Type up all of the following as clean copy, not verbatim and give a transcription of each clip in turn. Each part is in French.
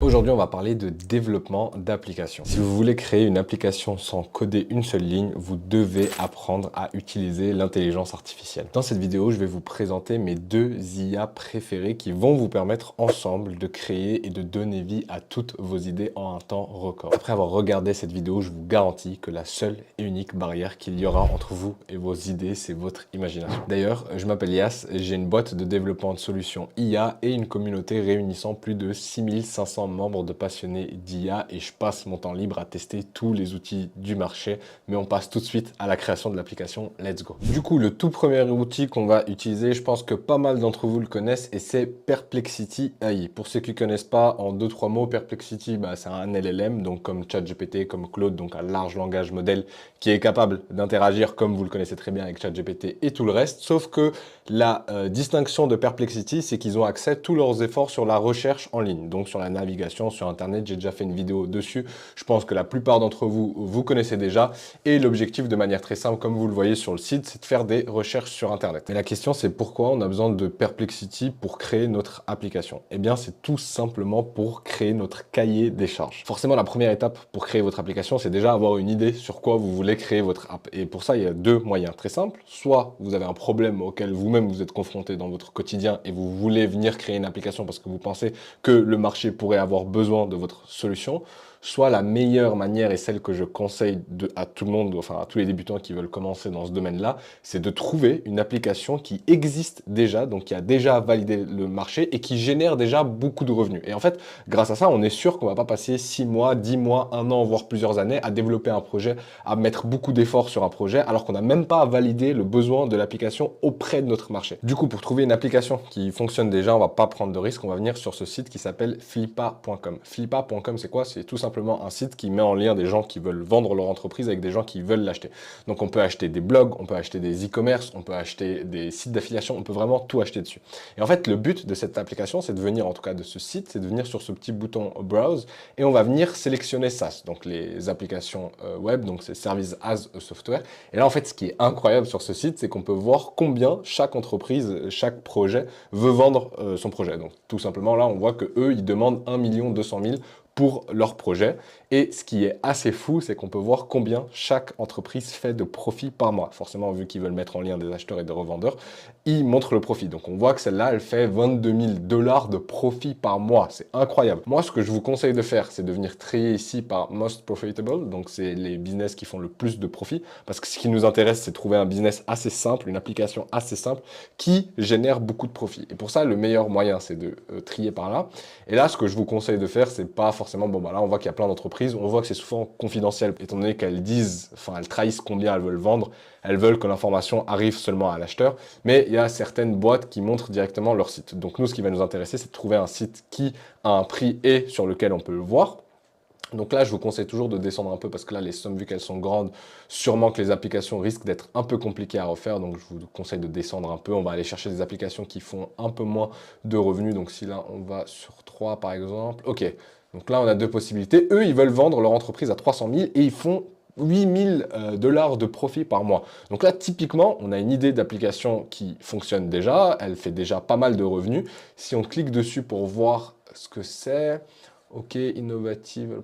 Aujourd'hui, on va parler de développement d'applications. Si vous voulez créer une application sans coder une seule ligne, vous devez apprendre à utiliser l'intelligence artificielle. Dans cette vidéo, je vais vous présenter mes deux IA préférées qui vont vous permettre ensemble de créer et de donner vie à toutes vos idées en un temps record. Après avoir regardé cette vidéo, je vous garantis que la seule et unique barrière qu'il y aura entre vous et vos idées, c'est votre imagination. D'ailleurs, je m'appelle Yas, j'ai une boîte de développement de solutions IA et une communauté réunissant plus de 6500 membres de passionnés d'IA et je passe mon temps libre à tester tous les outils du marché, mais on passe tout de suite à la création de l'application. Let's go. Du coup, le tout premier outil qu'on va utiliser, je pense que pas mal d'entre vous le connaissent et c'est Perplexity AI. Pour ceux qui ne connaissent pas, en 2-3 mots, Perplexity, c'est un LLM, donc comme ChatGPT, comme Claude, donc un large langage modèle qui est capable d'interagir comme vous le connaissez très bien avec ChatGPT et tout le reste, sauf que la distinction de Perplexity, c'est qu'ils ont accès à tous leurs efforts sur la recherche en ligne, donc sur la navigation, sur Internet. J'ai déjà fait une vidéo dessus. Je pense que la plupart d'entre vous, vous connaissez déjà. Et l'objectif, de manière très simple, comme vous le voyez sur le site, c'est de faire des recherches sur Internet. Mais la question, c'est pourquoi on a besoin de Perplexity pour créer notre application? Eh bien, c'est tout simplement pour créer notre cahier des charges. Forcément, la première étape pour créer votre application, c'est déjà avoir une idée sur quoi vous voulez créer votre app. Et pour ça, il y a deux moyens très simples. Soit vous avez un problème auquel vous-même vous êtes confronté dans votre quotidien et vous voulez venir créer une application parce que vous pensez que le marché pourrait avoir besoin de votre solution, soit la meilleure manière et celle que je conseille à tout le monde, enfin à tous les débutants qui veulent commencer dans ce domaine-là, c'est de trouver une application qui existe déjà, donc qui a déjà validé le marché et qui génère déjà beaucoup de revenus. Et en fait, grâce à ça, on est sûr qu'on va pas passer 6 mois, 10 mois, 1 an, voire plusieurs années à développer un projet, à mettre beaucoup d'efforts sur un projet, alors qu'on n'a même pas validé le besoin de l'application auprès de notre marché. Du coup, pour trouver une application qui fonctionne déjà, on va pas prendre de risque, on va venir sur ce site qui s'appelle flippa.com. Flippa.com, c'est quoi? C'est tout simplement un site qui met en lien des gens qui veulent vendre leur entreprise avec des gens qui veulent l'acheter. Donc on peut acheter des blogs, on peut acheter des e-commerce, on peut acheter des sites d'affiliation, on peut vraiment tout acheter dessus. Et en fait, le but de cette application, c'est de venir, en tout cas de ce site, c'est de venir sur ce petit bouton Browse et on va venir sélectionner SaaS, donc les applications web, donc c'est Service as a Software. Et là, en fait, ce qui est incroyable sur ce site, c'est qu'on peut voir combien chaque entreprise, chaque projet veut vendre son projet. Donc tout simplement, là, on voit que eux, ils demandent 1 200 000 pour leur projet. Et ce qui est assez fou, c'est qu'on peut voir combien chaque entreprise fait de profit par mois. Forcément, vu qu'ils veulent mettre en lien des acheteurs et des revendeurs, ils montrent le profit. Donc on voit que celle-là, elle fait 22 000 $ de profit par mois. C'est incroyable. Moi, ce que je vous conseille de faire, c'est de venir trier ici par Most Profitable. Donc c'est les business qui font le plus de profit. Parce que ce qui nous intéresse, c'est trouver un business assez simple, une application assez simple qui génère beaucoup de profit. Et pour ça, le meilleur moyen, c'est de trier par là. Et là, ce que je vous conseille de faire, c'est pas forcément, là, on voit qu'il y a plein d'entreprises, on voit que c'est souvent confidentiel, étant donné qu'elles disent, elles trahissent combien elles veulent vendre, elles veulent que l'information arrive seulement à l'acheteur, mais il y a certaines boîtes qui montrent directement leur site. Donc nous, ce qui va nous intéresser, c'est de trouver un site qui a un prix et sur lequel on peut le voir. Donc là, je vous conseille toujours de descendre un peu parce que là, les sommes, vu qu'elles sont grandes, sûrement que les applications risquent d'être un peu compliquées à refaire. Donc, je vous conseille de descendre un peu. On va aller chercher des applications qui font un peu moins de revenus. Donc, si là, on va sur 3, par exemple. OK. Donc là, on a deux possibilités. Eux, ils veulent vendre leur entreprise à 300 000 et ils font 8 000 $ de profit par mois. Donc là, typiquement, on a une idée d'application qui fonctionne déjà. Elle fait déjà pas mal de revenus. Si on clique dessus pour voir ce que c'est... OK, Innovative.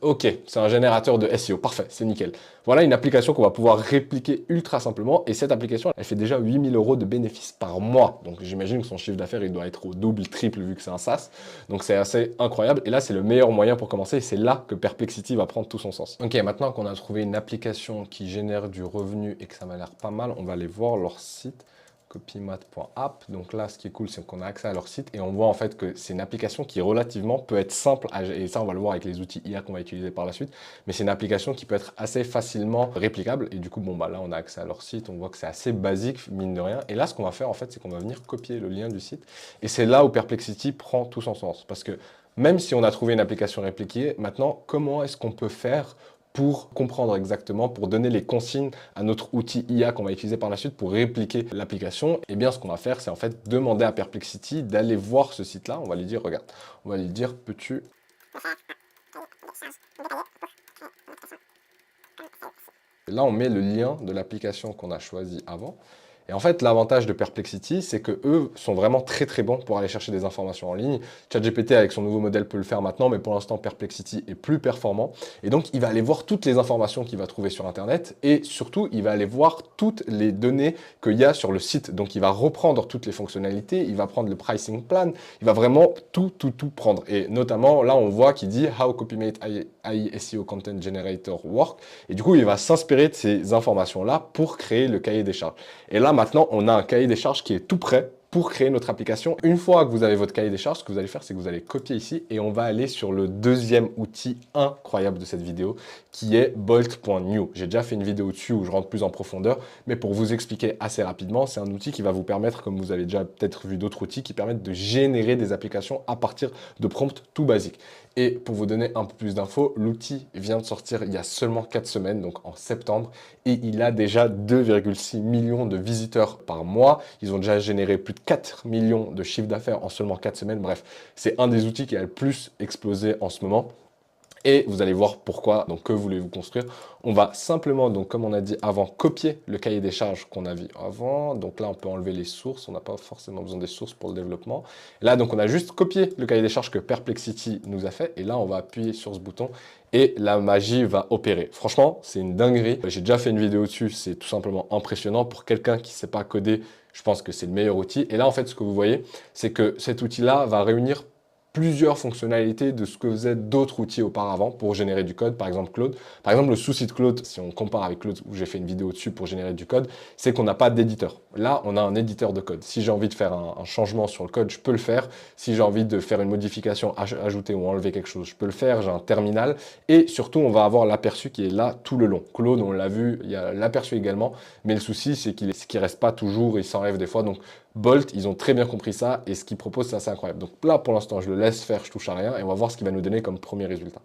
OK, c'est un générateur de SEO. Parfait, c'est nickel. Voilà une application qu'on va pouvoir répliquer ultra simplement. Et cette application, elle fait déjà 8 000 € de bénéfices par mois. Donc j'imagine que son chiffre d'affaires, il doit être au double, triple vu que c'est un SaaS. Donc c'est assez incroyable. Et là, c'est le meilleur moyen pour commencer. Et c'est là que Perplexity va prendre tout son sens. OK, maintenant qu'on a trouvé une application qui génère du revenu et que ça m'a l'air pas mal, on va aller voir leur site. Copymat.app. Donc là, ce qui est cool, c'est qu'on a accès à leur site et on voit en fait que c'est une application qui relativement peut être simple et ça, on va le voir avec les outils IA qu'on va utiliser par la suite. Mais c'est une application qui peut être assez facilement réplicable et du coup, là, on a accès à leur site. On voit que c'est assez basique, mine de rien. Et là, ce qu'on va faire en fait, c'est qu'on va venir copier le lien du site et c'est là où Perplexity prend tout son sens parce que même si on a trouvé une application répliquée, maintenant, comment est-ce qu'on peut faire pour comprendre exactement, pour donner les consignes à notre outil IA qu'on va utiliser par la suite pour répliquer l'application? Eh bien, ce qu'on va faire, c'est en fait demander à Perplexity d'aller voir ce site-là. On va lui dire, regarde, on va lui dire, peux-tu... Là, on met le lien de l'application qu'on a choisi avant. Et en fait, l'avantage de Perplexity, c'est que eux sont vraiment très très bons pour aller chercher des informations en ligne. ChatGPT avec son nouveau modèle peut le faire maintenant, mais pour l'instant Perplexity est plus performant. Et donc il va aller voir toutes les informations qu'il va trouver sur Internet et surtout il va aller voir toutes les données qu'il y a sur le site. Donc il va reprendre toutes les fonctionnalités, il va prendre le pricing plan, il va vraiment tout prendre. Et notamment là on voit qu'il dit How Copymate AI SEO Content Generator Work. Et du coup il va s'inspirer de ces informations-là pour créer le cahier des charges. Et là maintenant on a un cahier des charges qui est tout prêt pour créer notre application. Une fois que vous avez votre cahier des charges, ce que vous allez faire, c'est que vous allez copier ici et on va aller sur le deuxième outil incroyable de cette vidéo qui est Bolt.new. J'ai déjà fait une vidéo dessus où je rentre plus en profondeur, mais pour vous expliquer assez rapidement, c'est un outil qui va vous permettre, comme vous avez déjà peut-être vu d'autres outils, qui permettent de générer des applications à partir de prompts tout basiques. Et pour vous donner un peu plus d'infos, l'outil vient de sortir il y a seulement 4 semaines, donc en septembre, et il a déjà 2,6 millions de visiteurs par mois. Ils ont déjà généré plus de 4 millions de chiffres d'affaires en seulement 4 semaines. Bref, c'est un des outils qui a le plus explosé en ce moment. Et vous allez voir pourquoi, donc que voulez-vous construire. On va simplement, donc comme on a dit avant, copier le cahier des charges qu'on a vu avant. Donc là, on peut enlever les sources, on n'a pas forcément besoin des sources pour le développement. Là, donc on a juste copié le cahier des charges que Perplexity nous a fait. Et là, on va appuyer sur ce bouton et la magie va opérer. Franchement, c'est une dinguerie. J'ai déjà fait une vidéo dessus, c'est tout simplement impressionnant. Pour quelqu'un qui ne sait pas coder, je pense que c'est le meilleur outil. Et là, en fait, ce que vous voyez, c'est que cet outil-là va réunir plusieurs fonctionnalités de ce que faisaient d'autres outils auparavant pour générer du code, par exemple Claude. Par exemple, le souci de Claude, si on compare avec Claude, où j'ai fait une vidéo dessus pour générer du code, c'est qu'on n'a pas d'éditeur. Là, on a un éditeur de code. Si j'ai envie de faire un changement sur le code, je peux le faire. Si j'ai envie de faire une modification, ajouter ou enlever quelque chose, je peux le faire. J'ai un terminal. Et surtout, on va avoir l'aperçu qui est là tout le long. Claude, on l'a vu, il y a l'aperçu également. Mais le souci, c'est qu'il ne reste pas toujours, il s'enlève des fois. Donc, Bolt, ils ont très bien compris ça et ce qu'ils proposent, c'est assez incroyable. Donc là, pour l'instant, je le laisse faire, je touche à rien et on va voir ce qu'il va nous donner comme premier résultat.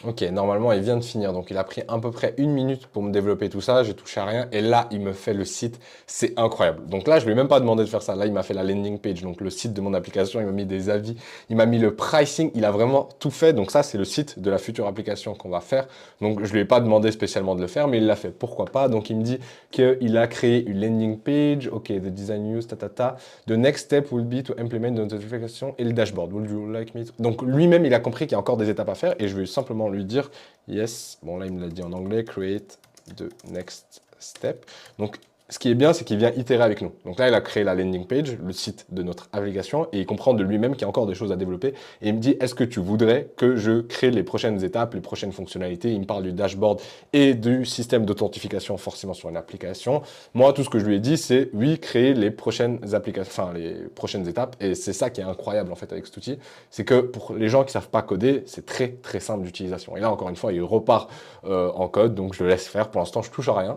Ok, normalement, il vient de finir. Donc, il a pris à peu près 1 minute pour me développer tout ça. J'ai touché à rien. Et là, il me fait le site. C'est incroyable. Donc là, je lui ai même pas demandé de faire ça. Là, il m'a fait la landing page. Donc, le site de mon application. Il m'a mis des avis. Il m'a mis le pricing. Il a vraiment tout fait. Donc, ça, c'est le site de la future application qu'on va faire. Donc, je lui ai pas demandé spécialement de le faire, mais il l'a fait. Pourquoi pas? Donc, il me dit qu'il a créé une landing page. Ok, the design use, ta. The next step will be to implement the notification et le dashboard. Would you like me to... Donc, lui-même, il a compris qu'il y a encore des étapes à faire et je vais simplement lui dire yes. Bon, là, il me l'a dit en anglais. Create the next step. Donc, ce qui est bien, c'est qu'il vient itérer avec nous. Donc là, il a créé la landing page, le site de notre application, et il comprend de lui-même qu'il y a encore des choses à développer. Et il me dit, est-ce que tu voudrais que je crée les prochaines étapes, les prochaines fonctionnalités? Il me parle du dashboard et du système d'authentification forcément sur une application. Moi, tout ce que je lui ai dit, c'est oui, créer les prochaines applications, enfin les prochaines étapes. Et c'est ça qui est incroyable en fait avec cet outil, c'est que pour les gens qui savent pas coder, c'est très très simple d'utilisation. Et là, encore une fois, il repart en code, donc je le laisse faire. Pour l'instant, je touche à rien.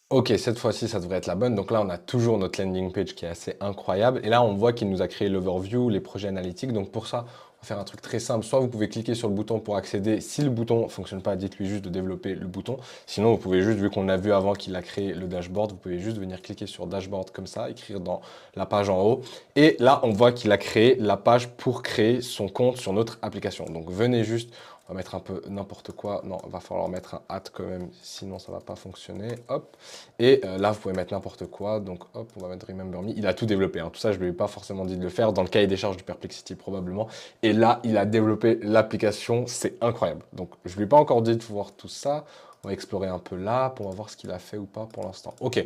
Ok, cette fois-ci, ça devrait être la bonne. Donc là, on a toujours notre landing page qui est assez incroyable. Et là, on voit qu'il nous a créé l'overview, les projets analytiques. Donc pour ça, on va faire un truc très simple. Soit vous pouvez cliquer sur le bouton pour accéder. Si le bouton ne fonctionne pas, dites-lui juste de développer le bouton. Sinon, vous pouvez juste, vu qu'on a vu avant qu'il a créé le dashboard, vous pouvez juste venir cliquer sur dashboard comme ça, écrire dans la page en haut. Et là, on voit qu'il a créé la page pour créer son compte sur notre application. Donc venez juste... On va mettre un peu n'importe quoi. Non, il va falloir mettre un at quand même, sinon ça ne va pas fonctionner. Hop. Et là, vous pouvez mettre n'importe quoi. Donc, hop, on va mettre Remember Me. Il a tout développé. Hein. Tout ça, je ne lui ai pas forcément dit de le faire. Dans le cahier des charges du Perplexity, probablement. Et là, il a développé l'application. C'est incroyable. Donc, je ne lui ai pas encore dit de voir tout ça. On va explorer un peu là pour voir ce qu'il a fait ou pas pour l'instant. Ok.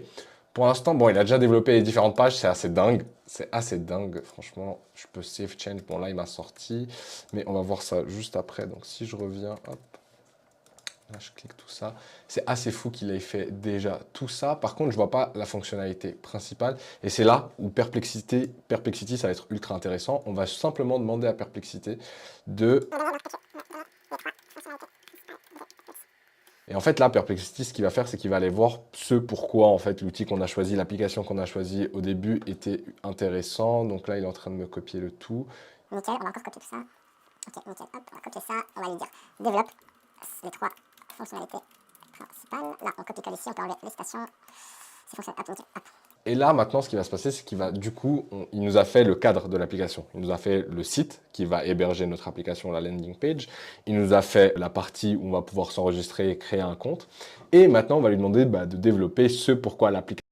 Pour l'instant, bon, il a déjà développé les différentes pages. C'est assez dingue. C'est assez dingue. Franchement, je peux save change. Bon, là, il m'a sorti. Mais on va voir ça juste après. Donc, si je reviens, hop. Là, je clique tout ça. C'est assez fou qu'il ait fait déjà tout ça. Par contre, je ne vois pas la fonctionnalité principale. Et c'est là où Perplexity, ça va être ultra intéressant. On va simplement demander à Perplexity de... Et en fait, là, Perplexity, ce qu'il va faire, c'est qu'il va aller voir ce pourquoi, en fait, l'outil qu'on a choisi, l'application qu'on a choisi au début était intéressant. Donc là, il est en train de me copier le tout. Nickel, on va encore copier tout ça. Ok, nickel, hop, on va copier ça. On va lui dire développe les 3 fonctionnalités principales. Là, on copie-colle ici, on peut enlever les citations. Ces fonctionnalités, hop, Et là, maintenant, ce qui va se passer, c'est qu'il va, du coup, il nous a fait le cadre de l'application. Il nous a fait le site qui va héberger notre application, la landing page. Il nous a fait la partie où on va pouvoir s'enregistrer et créer un compte. Et maintenant, on va lui demander de développer ce pourquoi l'application